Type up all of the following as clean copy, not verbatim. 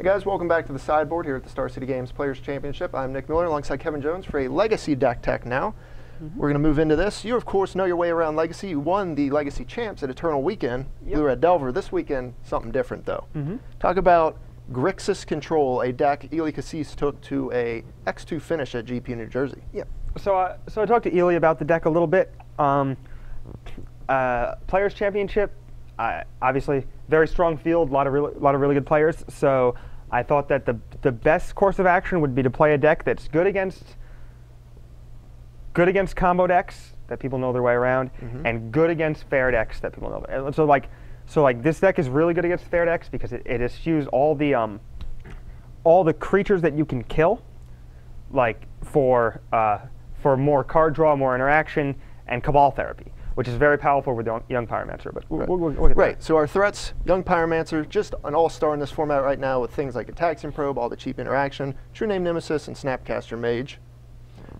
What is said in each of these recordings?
Guys, welcome back to the sideboard here at the Star City Games Players Championship. I'm Nick Miller alongside Kevin Jones for a Legacy deck tech now. We're going to move into this. You, of course, know your way around Legacy. You won the Legacy Champs at Eternal Weekend. Blue Red Delver. This weekend, something different, though. Talk about Grixis Control, a deck Ely Cassis took to a X2 finish at GP New Jersey. So I talked to Ely about the deck a little bit. Players Championship, obviously very strong field, a lot of really good players. So I thought that the best course of action would be to play a deck that's good against combo decks that people know their way around, and good against fair decks that people know. And so like this deck is really good against fair decks because it eschews all the creatures that you can kill, like for more card draw, more interaction, and Cabal Therapy, which is very powerful with Young Pyromancer. But we'll get there. So our threats: Young Pyromancer, just an all-star in this format right now with things like Ataxian Probe, all the cheap interaction, True Name Nemesis, and Snapcaster Mage.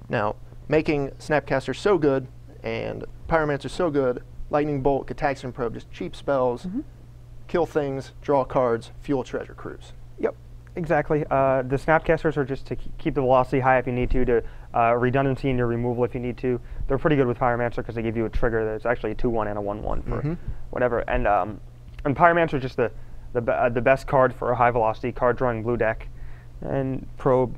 Now, making Snapcaster so good and Pyromancer so good, Lightning Bolt, Ataxian Probe, just cheap spells, kill things, draw cards, fuel Treasure Cruise. Yep, exactly. The Snapcasters are just to keep the velocity high if you need to redundancy in your removal if you need to. They're pretty good with Pyromancer because they give you a trigger that's actually a 2/1 and a 1/1 for whatever. And Pyromancer is just the best card for a high velocity card drawing blue deck. And Probe,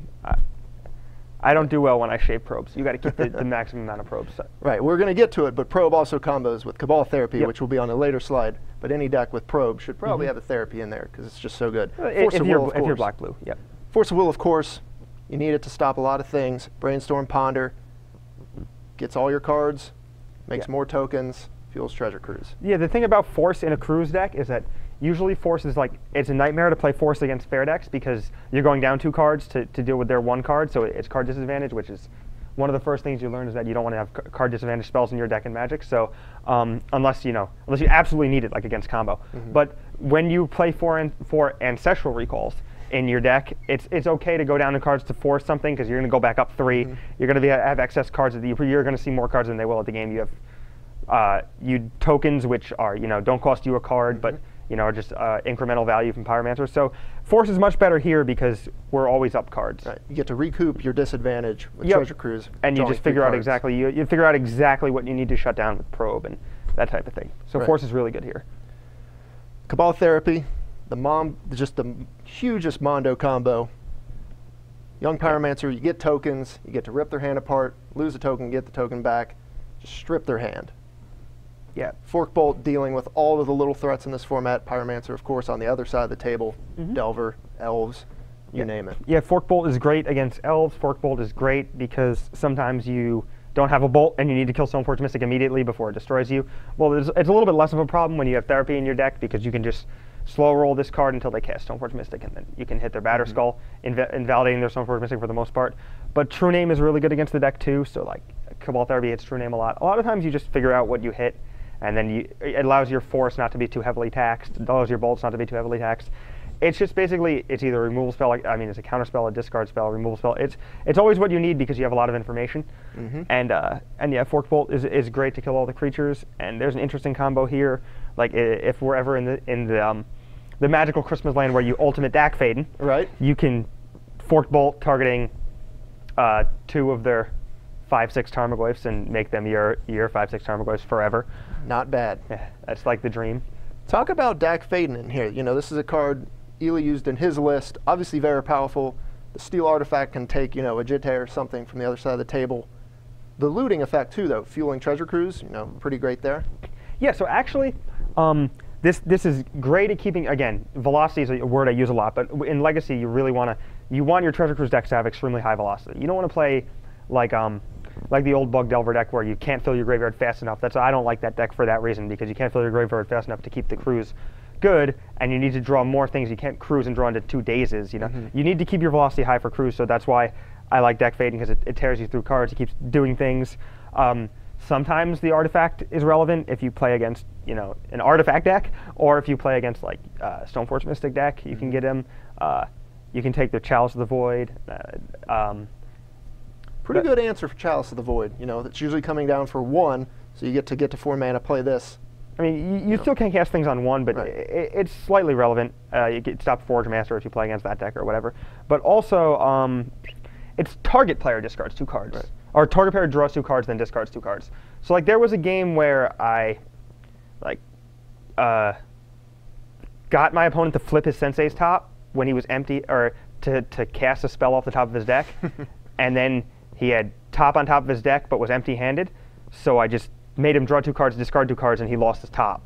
I don't do well when I shape probes. You got to keep the maximum amount of probes. Right, we're going to get to it, but Probe also combos with Cabal Therapy, which will be on a later slide. But any deck with Probe should probably have a Therapy in there because it's just so good. If you're black-blue, yep. Force of Will, of course, you need it to stop a lot of things. Brainstorm, Ponder, gets all your cards, makes more tokens, fuels Treasure Cruise. Yeah, the thing about Force in a Cruise deck is that usually Force is like, it's a nightmare to play Force against fair decks because you're going down 2 cards to deal with their 1 card, so it's card disadvantage, which is one of the first things you learn is that you don't want to have card disadvantage spells in your deck in Magic. So unless you absolutely need it, like against combo. But when you play for Ancestral Recalls in your deck, it's okay to go down in cards to force something because you're going to go back up 3. You're going to have excess cards. You're going to see more cards than they will at the game. You have tokens which are don't cost you a card, but are just incremental value from Pyromancer. So Force is much better here because we're always up cards. Right. You get to recoup your disadvantage with Treasure Cruise. And you just figure out exactly you figure out exactly what you need to shut down with Probe and that type of thing. So Force is really good here. Cabal Therapy, just the hugest Mondo combo. Young Pyromancer, you get tokens, you get to rip their hand apart, lose a token, get the token back, just strip their hand. Yeah. Forkbolt dealing with all of the little threats in this format. Pyromancer, of course, on the other side of the table. Delver, Elves, you name it. Yeah, Forkbolt is great against Elves. Forkbolt is great because sometimes you don't have a bolt and you need to kill Stoneforge Mystic immediately before it destroys you. Well, it's a little bit less of a problem when you have Therapy in your deck because you can just slow roll this card until they cast Stoneforge Mystic, and then you can hit their Batterskull, invalidating their Stoneforge Mystic for the most part. But True Name is really good against the deck too, so like Cabal Therapy hits True Name a lot. A lot of times you just figure out what you hit, and then it allows your Force not to be too heavily taxed. It allows your bolts not to be too heavily taxed. It's just basically, it's either a removal spell, it's a counter spell, a discard spell, a removal spell. It's always what you need because you have a lot of information. And yeah, Forkbolt is great to kill all the creatures. And there's an interesting combo here. Like if we're ever in the magical Christmas land where you ultimate Dak Faden, you can Forkbolt targeting 2 of their 5/6 Tarmogoyfs and make them your 5/6 Tarmogoyfs forever. Not bad. Yeah, that's like the dream. Talk about Dak Faden in here. This is a card Ely used in his list. Obviously very powerful. The Steel Artifact can take, a Jitte or something from the other side of the table. The looting effect too, though, fueling Treasure Cruise, pretty great there. Yeah, so actually, this is great at keeping, again, velocity is a word I use a lot, but in Legacy you really want your Treasure Cruise decks to have extremely high velocity. You don't want to play like the old Bug Delver deck where you can't fill your graveyard fast enough. I don't like that deck for that reason, because you can't fill your graveyard fast enough to keep the cruise good, and you need to draw more things. You can't cruise and draw into 2 dazes. You need to keep your velocity high for cruise, so that's why I like Dak Faden, because it tears you through cards. It keeps doing things. Sometimes the artifact is relevant if you play against an artifact deck, or if you play against like Stoneforge Mystic deck, you can get him. You can take the Chalice of the Void. Pretty good answer for Chalice of the Void. That's usually coming down for 1, so you get to 4 mana, play this, I mean, you still can cast things on one, but Right. it's slightly relevant. You can stop Forge Master if you play against that deck or whatever. But also, it's target player discards 2 cards. Right. Or target player draws 2 cards, then discards 2 cards. So like there was a game where I got my opponent to flip his Sensei's top when he was empty, or to cast a spell off the top of his deck. And then he had top on top of his deck but was empty-handed. So I just made him draw 2 cards, discard 2 cards, and he lost his top.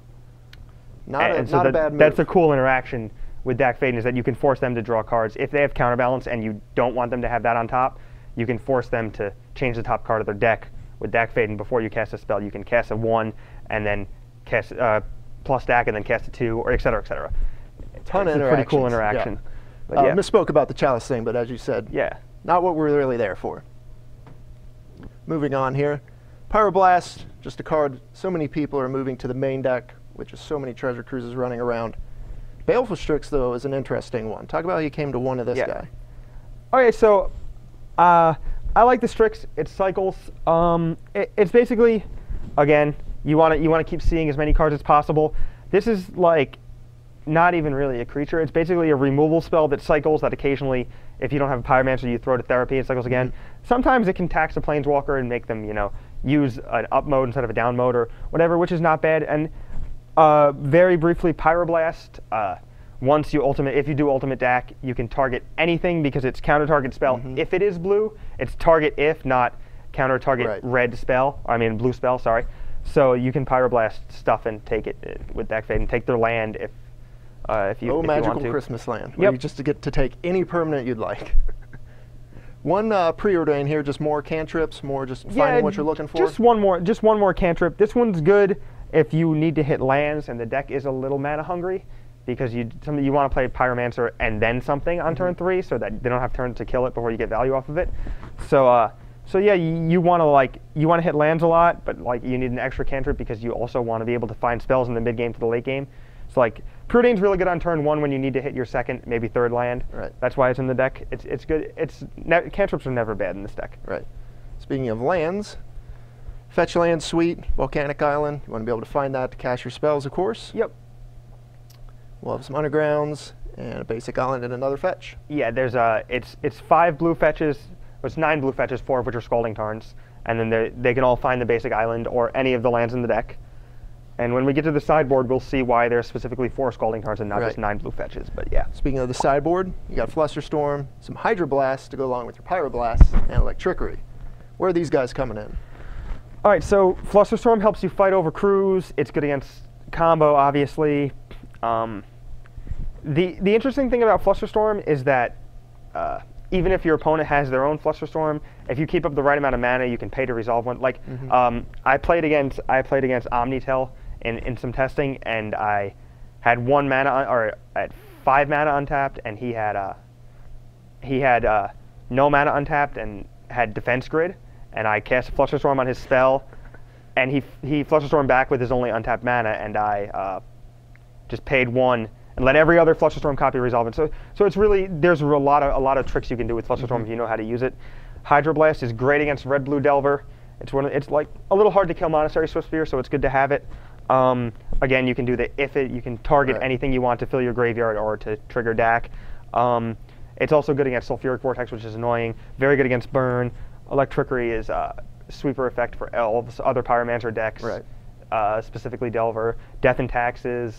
Not a bad move. That's a cool interaction with Dak Faden, is that you can force them to draw cards. If they have counterbalance and you don't want them to have that on top, you can force them to change the top card of their deck with Dak Faden before you cast a spell. You can cast a 1 and then cast plus Dak and then cast a 2, or et cetera, et cetera. Ton it's of a pretty cool interaction. Yeah. But yeah. Misspoke about the Chalice thing, but as you said, Yeah. not what we're really there for. Moving on here. Pyroblast, just a card so many people are moving to the main deck, which is so many treasure cruises running around. Baleful Strix, though, is an interesting one. Talk about how you came to one of this guy. Okay, so I like the Strix. It cycles. It's basically, again, you want to keep seeing as many cards as possible. This is like not even really a creature. It's basically a removal spell that cycles, that occasionally, if you don't have a Pyromancer, you throw to Therapy, it cycles again. Sometimes it can tax a Planeswalker and make them, use an up mode instead of a down mode or whatever, which is not bad. And very briefly, Pyroblast. If you do Ultimate Dak, you can target anything because it's counter target spell. If it is blue, it's target if, not counter target red spell. I mean blue spell, sorry. So you can Pyroblast stuff and take it with Dak Fade and take their land if you want to. Magical Christmas land. Where you just get to take any permanent you'd like. One preordain here, just more cantrips, more just finding what you're looking for. Just one more cantrip. This one's good if you need to hit lands and the deck is a little mana hungry, because you want to play Pyromancer and then something on turn 3, so that they don't have turn to kill it before you get value off of it. So yeah, you want to hit lands a lot, but you need an extra cantrip because you also want to be able to find spells in the mid game to the late game. So Preordain's really good on turn 1 when you need to hit your second, maybe third land. Right. That's why it's in the deck. It's good. Cantrips are never bad in this deck. Right. Speaking of lands, fetch land, sweet, Volcanic Island. You want to be able to find that to cast your spells, of course. Yep. We'll have some undergrounds and a basic island and another fetch. Yeah, there's it's 5 blue fetches. It's 9 blue fetches, 4 of which are Scalding Tarns, and then they can all find the basic island or any of the lands in the deck. And when we get to the sideboard, we'll see why there's specifically 4 Scalding Tarns and not just 9 blue fetches. But yeah. Speaking of the sideboard, you got Flusterstorm, some Hydroblast to go along with your Pyroblast, and Electrickery. Where are these guys coming in? All right, so Flusterstorm helps you fight over crews. It's good against combo, obviously. The interesting thing about Flusterstorm is that even if your opponent has their own Flusterstorm, if you keep up the right amount of mana, you can pay to resolve one. I played against Omnitel in some testing, and I had 1 mana or at 5 mana untapped, and he had no mana untapped and had Defense Grid, and I cast Flusterstorm on his spell, and he Flusterstorm back with his only untapped mana, and I just paid 1 and let every other Flusterstorm copy resolve it. So it's really, there's a lot of tricks you can do with Flusterstorm if you know how to use it. Hydroblast is great against Red-Blue Delver. It's like a little hard to kill Monastery Swiftspear, so it's good to have it. Again, you can do you can target anything you want to fill your graveyard or to trigger Dak. It's also good against Sulfuric Vortex, which is annoying. Very good against Burn. Electrickery is a sweeper effect for Elves, other Pyromancer decks, specifically Delver. Death and Taxes.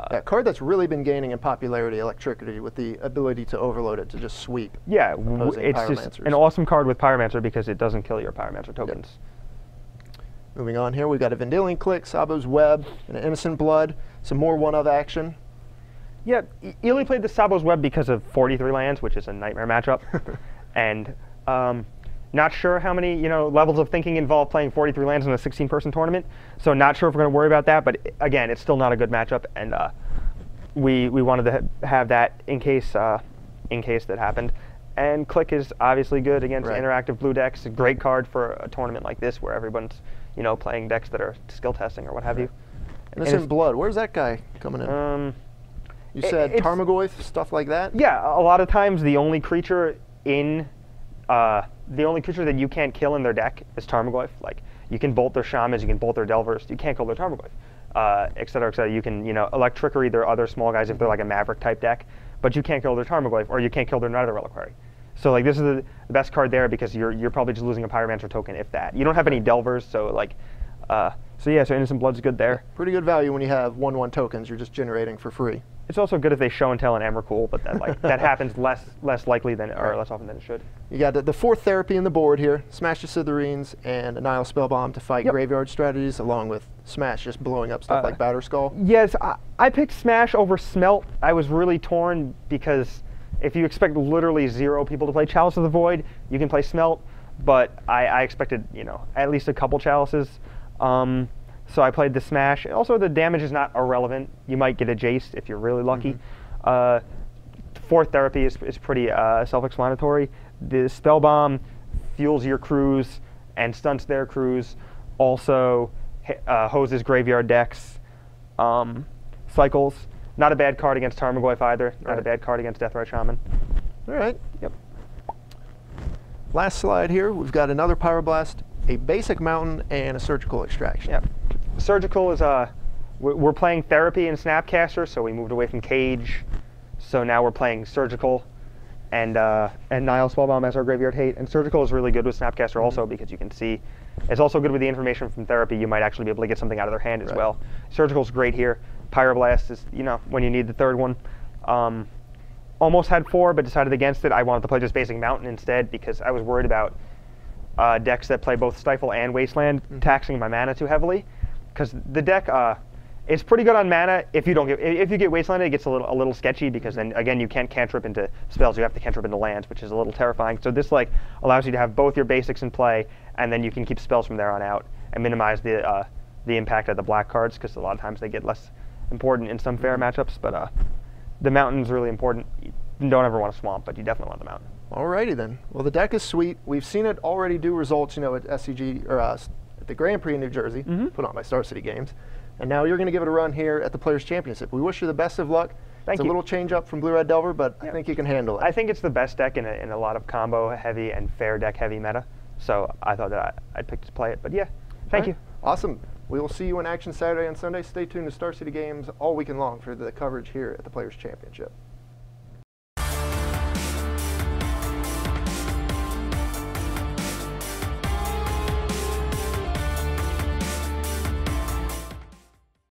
That card that's really been gaining in popularity, Electricity, with the ability to overload it to just sweep. Yeah, it's just an awesome card with Pyromancer because it doesn't kill your Pyromancer tokens. Yep. Moving on here, we've got a Vendilion Click, Sabo's Web, and an Innocent Blood. Some more one-of action. Yeah, Ely played the Sabo's Web because of 43 lands, which is a nightmare matchup. And not sure how many levels of thinking involve playing 43 lands in a 16-person tournament. So not sure if we're going to worry about that. But again, it's still not a good matchup, and we wanted to have that in case that happened. And Click is obviously good against interactive blue decks. A great card for a tournament like this where everyone's playing decks that are skill testing or what have you. Innocent Blood. Where's that guy coming in? You said Tarmogoyf, stuff like that? Yeah, a lot of times the only creature that you can't kill in their deck is Tarmogoyf. You can bolt their Shamans, you can bolt their Delvers, you can't kill their Tarmogoyf. et cetera, et cetera. You can, Electrickery their other small guys if they're like a Maverick type deck, but you can't kill their Tarmogoyf, or you can't kill their Nether Reliquary. So like this is the best card there because you're probably just losing a Pyromancer token, if that. You don't have any Delvers, so like, so Innocent Blood's good there. Pretty good value when you have 1/1 tokens you're just generating for free. It's also good if they show and tell an Emrakul, but that happens less likely than, or less often than it should. You got the 4th therapy in the board here: Smash the Sitherines and Annihil Spellbomb to fight graveyard strategies, along with Smash just blowing up stuff like Batterskull. Yes, I picked Smash over Smelt. I was really torn because if you expect literally 0 people to play Chalice of the Void, you can play Smelt, but I expected at least a couple Chalices. So I played the Smash. Also, the damage is not irrelevant. You might get a Jace if you're really lucky. 4th therapy is pretty self-explanatory. The Spellbomb fuels your crews and stunts their crews. Also hoses graveyard decks. Cycles. Not a bad card against Tarmogoyf either. Not a bad card against Deathrite Shaman. All right. Yep. Last slide here. We've got another Pyroblast, a basic mountain, and a surgical extraction. Yep. Surgical is we're playing Therapy and Snapcaster, so we moved away from Cage. So now we're playing Surgical and Nihil Spellbomb as our graveyard hate. And Surgical is really good with Snapcaster also because you can see. It's also good with the information from Therapy. You might actually be able to get something out of their hand as well. Surgical's great here. Pyroblast is, when you need the 3rd one. Almost had 4, but decided against it. I wanted to play just basic mountain instead because I was worried about decks that play both Stifle and Wasteland taxing my mana too heavily. Because the deck is pretty good on mana. If you get Wasteland, it gets a little sketchy because then again you can't cantrip into spells. You have to cantrip into lands, which is a little terrifying. So this allows you to have both your basics in play, and then you can keep spells from there on out and minimize the impact of the black cards because a lot of times they get less important in some fair matchups. But the mountain's really important. You don't ever want a swamp, but you definitely want the mountain. Alrighty then. Well, the deck is sweet. We've seen it already do results, at SCG or at the Grand Prix in New Jersey, put on by Star City Games, and now you're going to give it a run here at the Players Championship. We wish you the best of luck. Thank you. It's a little change up from Blue Red Delver, but I think you can handle it. I think it's the best deck in a lot of combo heavy and fair deck heavy meta. So I thought that I'd pick to play it. But yeah, thank you. Awesome. We will see you in action Saturday and Sunday. Stay tuned to Star City Games all weekend long for the coverage here at the Players Championship.